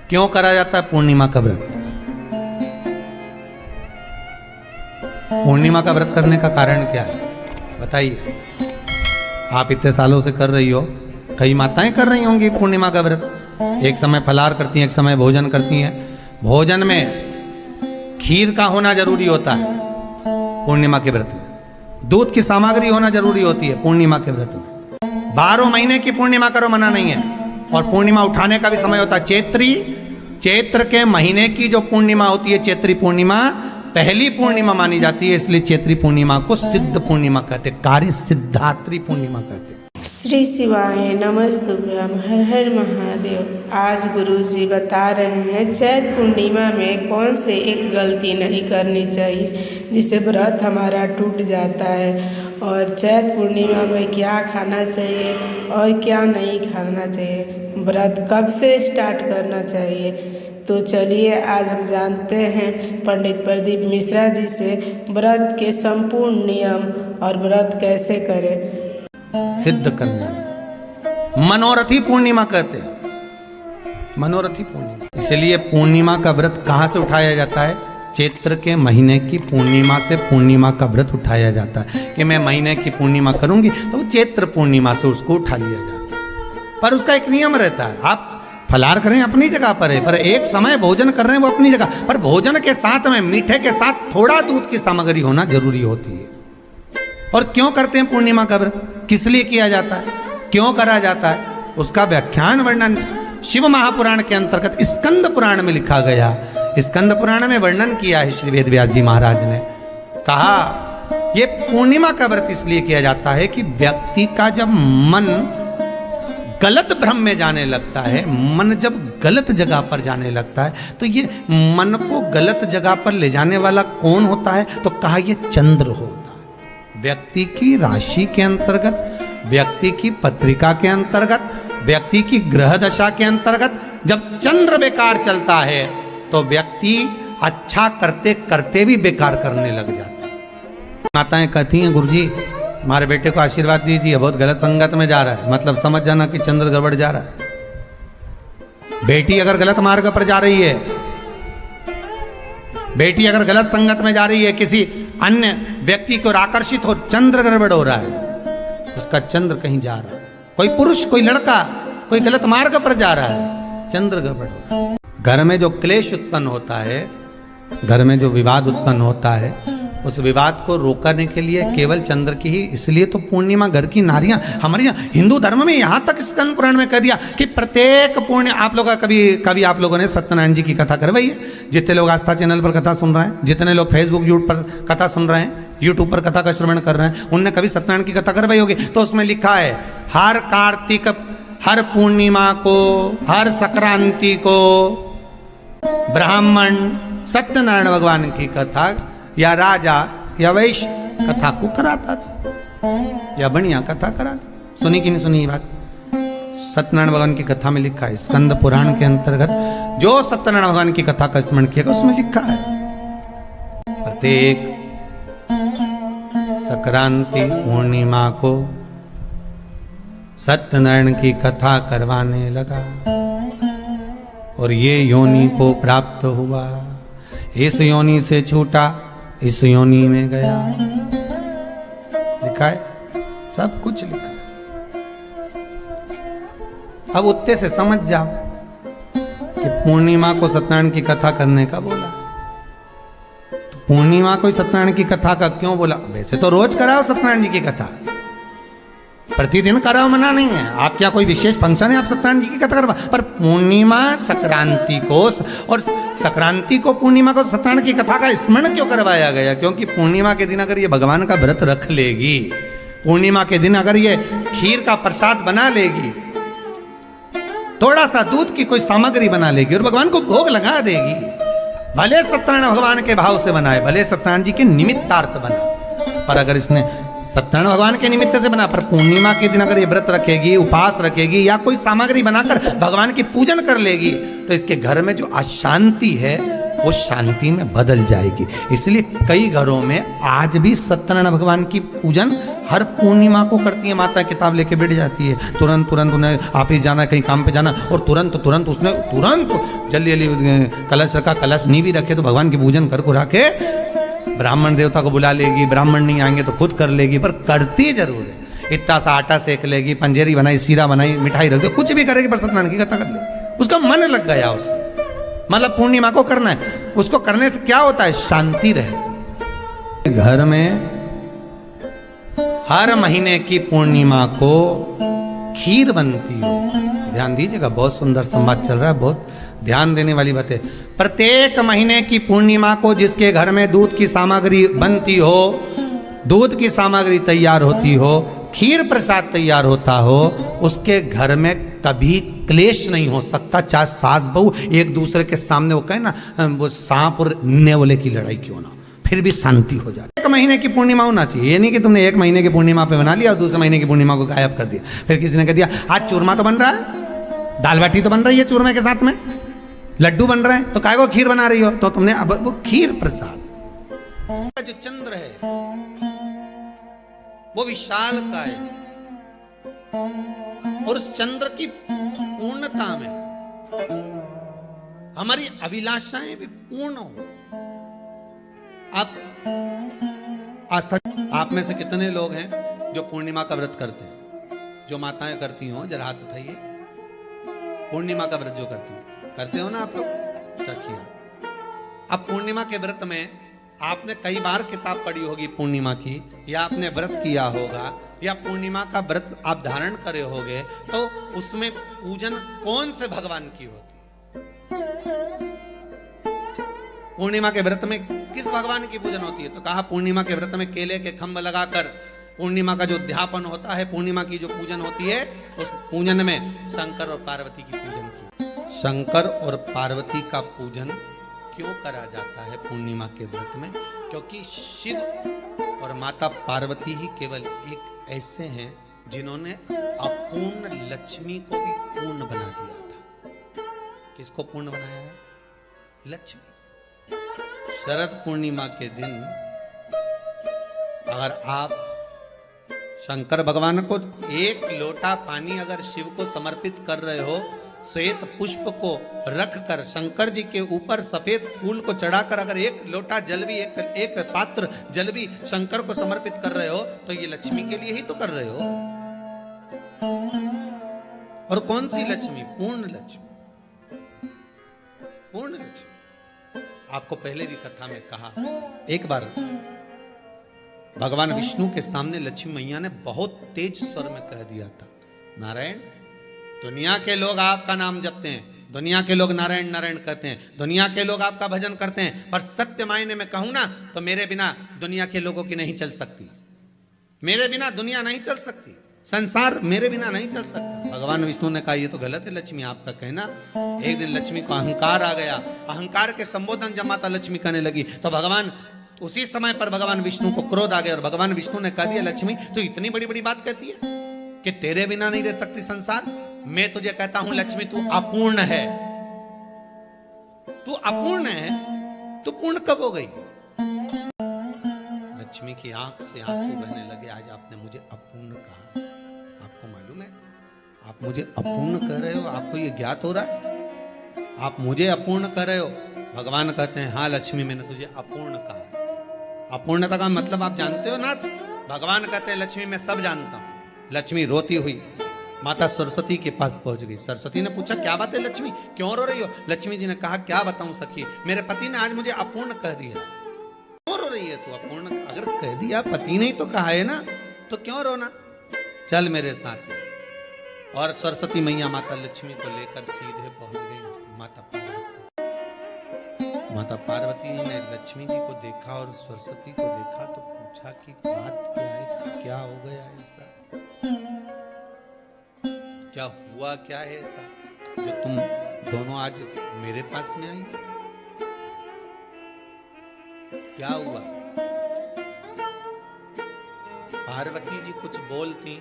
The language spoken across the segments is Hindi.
क्यों करा जाता है पूर्णिमा का व्रत? पूर्णिमा का व्रत करने का कारण क्या है बताइए? आप इतने सालों से कर रही हो, कई माताएं कर रही होंगी पूर्णिमा का व्रत। एक समय फलाहार करती हैं, एक समय भोजन करती हैं। भोजन में खीर का होना जरूरी होता है पूर्णिमा के व्रत में। दूध की सामग्री होना जरूरी होती है पूर्णिमा के व्रत में। 12 महीने की पूर्णिमा करो, मना नहीं है। और पूर्णिमा उठाने का भी समय होता है चैत्री। चैत्र के महीने की जो पूर्णिमा होती है, चैत्री पूर्णिमा पहली पूर्णिमा मानी जाती है, इसलिए चैत्री पूर्णिमा को सिद्ध पूर्णिमा कहते, कार्य सिद्धात्री पूर्णिमा कहते। श्री शिवाय नमस्तुभ्यम, हर हर महादेव। आज गुरु जी बता रहे हैं चैत पूर्णिमा में कौन से एक गलती नहीं करनी चाहिए जिससे व्रत हमारा टूट जाता है, और चैत पूर्णिमा में क्या खाना चाहिए और क्या नहीं खाना चाहिए, व्रत कब से स्टार्ट करना चाहिए। तो चलिए आज हम जानते हैं पंडित प्रदीप मिश्रा जी से व्रत के संपूर्ण नियम और व्रत कैसे करें सिद्ध करने में। मनोरथी पूर्णिमा कहते हैं, मनोरथी पूर्णिमा। इसलिए पूर्णिमा का व्रत कहाँ से उठाया जाता है? चैत्र के महीने की पूर्णिमा से पूर्णिमा का व्रत उठाया जाता है कि मैं महीने की पूर्णिमा करूंगी तो वो चैत्र पूर्णिमा से उसको उठा लिया जाता है। पर उसका एक नियम रहता है, आप फलाहार करें अपनी जगह पर है, पर एक समय भोजन कर रहे हैं वो अपनी जगह पर। भोजन के साथ में मीठे के साथ थोड़ा दूध की सामग्री होना जरूरी होती है। और क्यों करते हैं पूर्णिमा का व्रत, किस लिए किया जाता है, क्यों करा जाता है, उसका व्याख्यान वर्णन शिव महापुराण के अंतर्गत स्कंद पुराण में लिखा गया। स्कंद पुराण में वर्णन किया है श्री वेदव्यास जी महाराज ने। कहा ये पूर्णिमा का व्रत इसलिए किया जाता है कि व्यक्ति का जब मन गलत भ्रम में जाने लगता है, मन जब गलत जगह पर जाने लगता है, तो ये मन को गलत जगह पर ले जाने वाला कौन होता है? तो कहा ये चंद्र होता है। व्यक्ति की राशि के अंतर्गत, व्यक्ति की पत्रिका के अंतर्गत, व्यक्ति की ग्रह दशा के अंतर्गत जब चंद्र बेकार चलता है तो व्यक्ति अच्छा करते करते भी बेकार करने लग जाता है। माताएं कहती हैं गुरुजी हमारे बेटे को आशीर्वाद दीजिए, बहुत गलत संगत में जा रहा है। मतलब समझ जाना कि चंद्र गड़बड़ जा रहा है। बेटी अगर गलत मार्ग पर जा रही है, बेटी अगर गलत संगत में जा रही है, किसी अन्य व्यक्ति को आकर्षित हो, चंद्र गड़बड़ हो रहा है, उसका चंद्र कहीं जा रहा है। कोई पुरुष, कोई लड़का, कोई गलत मार्ग पर जा रहा है, चंद्र गड़बड़ हो रहा है। घर में जो क्लेश उत्पन्न होता है, घर में जो विवाद उत्पन्न होता है, उस विवाद को रोकने के लिए केवल चंद्र की ही, इसलिए तो पूर्णिमा घर की नारियां हमारे यहाँ हिंदू धर्म में यहाँ तक स्कंद पुराण में कह दिया कि प्रत्येक पूर्ण आप लोग कभी आप लोगों ने सत्यनारायण जी की कथा करवाई है? जितने लोग आस्था चैनल पर कथा सुन रहे हैं, जितने लोग फेसबुक यूट्यूब पर कथा सुन रहे हैं, यूट्यूब पर कथा का श्रवण कर रहे हैं, उनने कभी सत्यनारायण की कथा करवाई होगी। तो उसमें लिखा है हर कार्तिक, हर पूर्णिमा को, हर संक्रांति को ब्राह्मण सत्यनारायण भगवान की कथा या राजा या वैश्य कथा को कराता था, या बढ़िया कथा कराता। सुनी कि नहीं सुनी ये बात? सत्यनारायण भगवान की कथा में लिखा है, स्कंद पुराण के अंतर्गत जो सत्यनारायण भगवान की कथा का स्मरण किया उसमें लिखा है प्रत्येक संक्रांति पूर्णिमा को सत्यनारायण की कथा करवाने लगा और ये योनि को प्राप्त हुआ, इस योनि से छूटा, इस योनि में गया। लिखा है, सब कुछ लिखा है। अब उत्ते से समझ जाओ कि पूर्णिमा को सत्यनारायण की कथा करने का बोला, तो पूर्णिमा को सत्यनारायण की कथा का क्यों बोला? वैसे तो रोज कराओ सत्यनारायण जी की कथा, प्रतिदिन कराओ, मना नहीं है। आप क्या कोई विशेष फंक्शन है आप सत्यनारायण जी की कथा करवा, पर पूर्णिमा संक्रांति को और संक्रांति को पूर्णिमा को सत्यनारायण की कथा का स्मरण क्यों करवाया गया? क्योंकि पूर्णिमा के दिन अगर ये भगवान का व्रत रख लेगी, पूर्णिमा के दिन अगर ये खीर का प्रसाद बना लेगी, थोड़ा सा दूध की कोई सामग्री बना लेगी और भगवान को भोग लगा देगी, भले सत्यनारायण भगवान के भाव से बनाए, भले सत्यनारायण जी के निमित्तार्थ बना, पर अगर इसने सत्यनारायण भगवान के निमित्त से बना, पर पूर्णिमा के दिन अगर ये व्रत रखेगी, उपवास रखेगी या कोई सामग्री बनाकर भगवान की पूजन कर लेगी, तो इसके घर में जो अशांति है वो शांति में बदल जाएगी। इसलिए कई घरों में आज भी सत्यनारायण भगवान की पूजन हर पूर्णिमा को करती है माता, किताब लेके बैठ जाती है, तुरंत तुरंत उन्हें ऑफिस जाना, कहीं काम पे जाना, और तुरंत तुरंत उसने तुरंत जल्दी जल्दी कलश रखा, कलश नहीं भी रखे तो भगवान की पूजन कर कुरा के ब्राह्मण देवता को बुला लेगी, ब्राह्मण नहीं आएंगे तो खुद कर लेगी, पर करती जरूर है। इतना सा आटा सेक लेगी, पंजेरी बनाई, सीरा बनाई, मिठाई रख दो, कुछ भी करेगी पर सत्यनारायण की कथा कर ले, उसका मन लग गया उसमें। मतलब पूर्णिमा को करना है, उसको करने से क्या होता है, शांति रहती है घर में। हर महीने की पूर्णिमा को खीर बनती हो, ध्यान दीजिएगा, बहुत सुंदर संवाद चल रहा है, बहुत ध्यान देने वाली बात है। प्रत्येक महीने की पूर्णिमा को जिसके घर में दूध की सामग्री बनती हो, दूध की सामग्री तैयार होती हो, खीर प्रसाद तैयार होता हो, उसके घर में कभी क्लेश नहीं हो सकता, चाहे सास बहू एक दूसरे के सामने वो कहे ना, वो सांप और नेवले की लड़ाई क्यों ना, फिर भी शांति हो जाती। एक महीने की पूर्णिमा होना चाहिए, ये नहीं कि तुमने एक महीने की पूर्णिमा पे बना लिया और दूसरे महीने की पूर्णिमा को गायब कर दिया। फिर किसी ने कह दिया आज चूरमा तो बन रहा है, दाल बाटी तो बन रही है चूरमे के साथ में, लड्डू बन रहे हैं, तो काय को खीर बना रही हो, तो तुमने अब वो खीर प्रसाद। जो चंद्र है वो विशाल का है, और उस चंद्र की पूर्णता में हमारी अभिलाषाएं भी पूर्ण हो। आप आस्था, आप में से कितने लोग हैं जो पूर्णिमा का व्रत करते हैं? जो माताएं करती हो जरा हाथ उठाइए। पूर्णिमा का व्रत जो करते हो ना आप लोग, रखिए। अब पूर्णिमा के व्रत में आपने कई बार किताब पढ़ी होगी पूर्णिमा की, या आपने व्रत किया होगा, या पूर्णिमा का व्रत आप धारण करे होगे, तो उसमें पूजन कौन से भगवान की होती है? पूर्णिमा के व्रत में किस भगवान की पूजन होती है? तो कहा पूर्णिमा के व्रत में केले के खंभ लगाकर पूर्णिमा का जो अध्यापन होता है, पूर्णिमा की जो पूजन होती है, उस पूजन में शंकर और पार्वती की पूजन की। शंकर और पार्वती का पूजन क्यों करा जाता है पूर्णिमा के व्रत में? क्योंकि शिव और माता पार्वती ही केवल एक ऐसे हैं जिन्होंने अपूर्ण लक्ष्मी को भी पूर्ण बना दिया था। किसको पूर्ण बनाया है? लक्ष्मी। शरद पूर्णिमा के दिन अगर आप शंकर भगवान को एक लोटा पानी अगर शिव को समर्पित कर रहे हो, श्वेत पुष्प को रखकर शंकर जी के ऊपर सफेद फूल को चढ़ाकर अगर एक लोटा जल भी, एक पात्र जल भी शंकर को समर्पित कर रहे हो, तो ये लक्ष्मी के लिए ही तो कर रहे हो। और कौन सी लक्ष्मी? पूर्ण लक्ष्मी। पूर्ण लक्ष्मी। आपको पहले भी कथा में कहा, एक बार भगवान विष्णु के सामने लक्ष्मी मैया ने बहुत तेज स्वर में कह दिया था, नारायण, दुनिया के लोग आपका नाम जपते हैं, दुनिया के लोग नारायण नारायण कहते हैं, दुनिया के लोग आपका भजन करते हैं, पर सत्य मायने में कहूं ना तो मेरे बिना दुनिया के लोगों की नहीं चल सकती, मेरे बिना दुनिया नहीं चल सकती, संसार मेरे बिना नहीं चल सकता। भगवान विष्णु ने कहा ये तो गलत है लक्ष्मी आपका कहना। एक दिन लक्ष्मी को अहंकार आ गया, अहंकार के संबोधन जब माता लक्ष्मी करने लगी तो भगवान, उसी समय पर भगवान विष्णु को क्रोध आ गया और भगवान विष्णु ने कह दिया, लक्ष्मी तू इतनी बड़ी बड़ी बात कहती है कि तेरे बिना नहीं रह सकती संसार। मैं तुझे कहता हूं लक्ष्मी तू अपूर्ण है, तू अपूर्ण है, तू पूर्ण कब हो गई? लक्ष्मी की आंख से आंसू बहने लगे, आज आपने मुझे अपूर्ण कहा। आपको मालूम है आप मुझे अपूर्ण कह रहे हो? आपको ये ज्ञात हो रहा है आप मुझे अपूर्ण कह रहे हो? भगवान कहते हैं हाँ लक्ष्मी मैंने तुझे अपूर्ण कहा। अपूर्णता का मतलब आप जानते हो ना? भगवान कहते हैं लक्ष्मी मैं सब जानता हूं। लक्ष्मी रोती हुई माता सरस्वती के पास पहुंच गई। सरस्वती ने पूछा क्या बात है लक्ष्मी, क्यों रो रही हो? लक्ष्मी जी ने कहा क्या बताऊं सखी, मेरे पति ने आज मुझे अपूर्ण कह दिया। क्यों रो रही है तू? अपूर्ण अगर कह दिया, पति ने ही तो कहा है ना, तो क्यों रोना? चल मेरे साथ। और सरस्वती मैया माता लक्ष्मी को लेकर सीधे पहुंच गई माता पार्वती। माता पार्वती ने लक्ष्मी जी को देखा और सरस्वती को देखा तो पूछा कि बात क्या है, क्या हो गया ऐसा, क्या हुआ, क्या है ऐसा जो तुम दोनों आज मेरे पास में आई? क्या हुआ? पार्वती जी कुछ बोलती,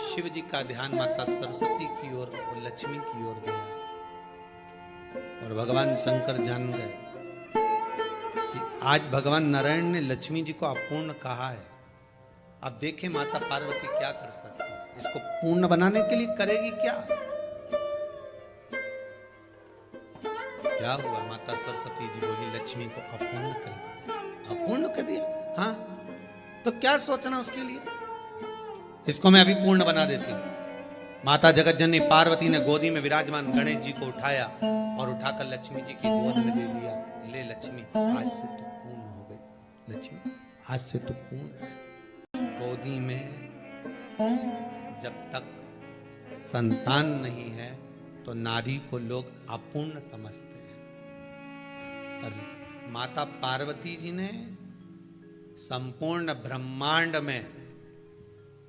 शिव जी का ध्यान माता सरस्वती की ओर और लक्ष्मी की ओर गया और भगवान शंकर जान गए कि आज भगवान नारायण ने लक्ष्मी जी को अपूर्ण कहा है अब देखें माता पार्वती क्या कर सकती है, इसको पूर्ण बनाने के लिए करेगी क्या? क्या हुआ? माता सरस्वती जी बोली लक्ष्मी को अपूर्ण कर दिया। अपूर्ण कर दिया? हाँ, तो क्या सोचना उसके लिए? इसको मैं अभी पूर्ण बना देती हूँ। माता जगत जननी पार्वती ने गोदी में विराजमान गणेश जी को उठाया और उठाकर लक्ष्मी जी की गोद में दे दिया। ले लक्ष्मी, आज से तो पूर्ण हो गई। लक्ष्मी, आज से तो पूर्ण। गोदी में जब तक संतान नहीं है तो नारी को लोग अपूर्ण समझते हैं, पर माता पार्वती जी ने संपूर्ण ब्रह्मांड में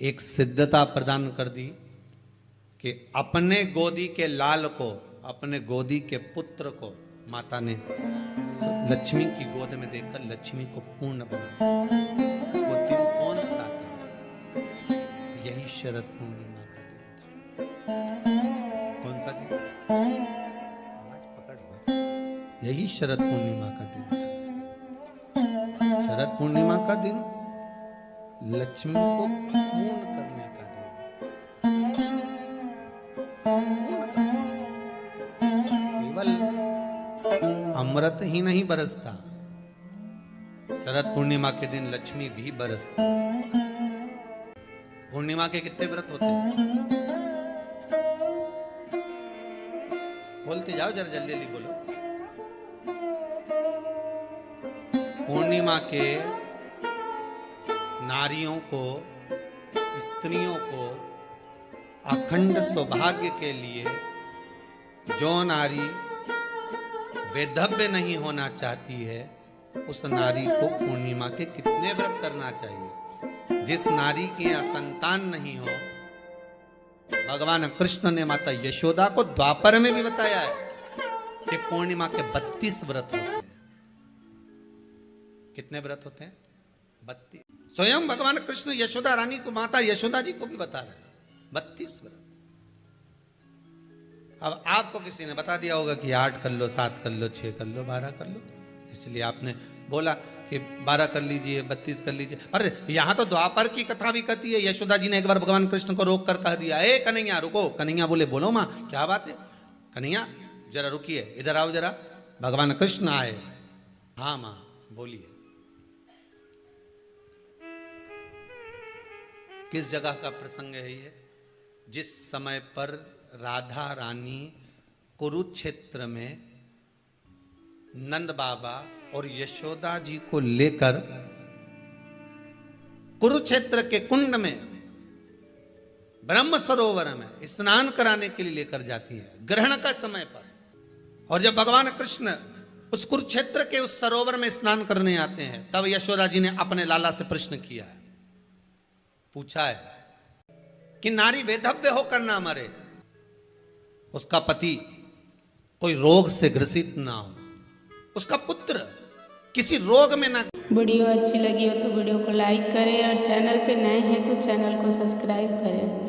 एक सिद्धता प्रदान कर दी कि अपने गोदी के लाल को, अपने गोदी के पुत्र को माता ने लक्ष्मी की गोद में देकर लक्ष्मी को पूर्ण बनाया। वो दिन कौन सा था? यही शरद पूर्णिमा का दिन था। कौन सा दिन? आवाज पकड़ लो। यही शरद पूर्णिमा का दिन था। शरद पूर्णिमा का दिन लक्ष्मी को पूर्ण करने का दिन। केवल अमृत ही नहीं बरसता, शरद पूर्णिमा के दिन लक्ष्मी भी बरसती। पूर्णिमा के कितने व्रत होते हैं? बोलते जाओ, जरा जल्दी जल्दी बोलो। पूर्णिमा के नारियों को, स्त्रियों को अखंड सौभाग्य के लिए, जो नारी वैधव्य नहीं होना चाहती है उस नारी को पूर्णिमा के कितने व्रत करना चाहिए? जिस नारी के यहाँ संतान नहीं हो, भगवान कृष्ण ने माता यशोदा को द्वापर में भी बताया है कि पूर्णिमा के 32 व्रत होते हैं। कितने व्रत होते हैं? 32। स्वयं भगवान कृष्ण यशोदा रानी को, माता यशोदा जी को भी बता रहे हैं 32 व्रत। अब आपको किसी ने बता दिया होगा कि 8 कर लो, 7 कर लो, 6 कर लो, 12 कर लो, इसलिए आपने बोला कि 12 कर लीजिए, 32 कर लीजिए। अरे यहां तो द्वापर की कथा भी कहती है। यशोदा जी ने एक बार भगवान कृष्ण को रोक कर कह दिया, ए कन्हैया रुको। कन्हैया बोले, बोलो माँ क्या बात है? कन्हैया जरा रुकिए, इधर आओ जरा। भगवान कृष्ण आए। हाँ माँ बोलिए। किस जगह का प्रसंग है ये? जिस समय पर राधा रानी कुरुक्षेत्र में नंद बाबा और यशोदा जी को लेकर कुरुक्षेत्र के कुंड में, ब्रह्म सरोवर में स्नान कराने के लिए लेकर जाती है, ग्रहण का समय पर। और जब भगवान कृष्ण उस कुरुक्षेत्र के उस सरोवर में स्नान करने आते हैं, तब यशोदा जी ने अपने लाला से प्रश्न किया है, पूछा है कि नारी वैधव्य होकर ना मरे, उसका पति कोई रोग से ग्रसित ना हो, उसका पुत्र किसी रोग में ना। वीडियो अच्छी लगी हो तो वीडियो को लाइक करें और चैनल पे नए हैं तो चैनल को सब्सक्राइब करें।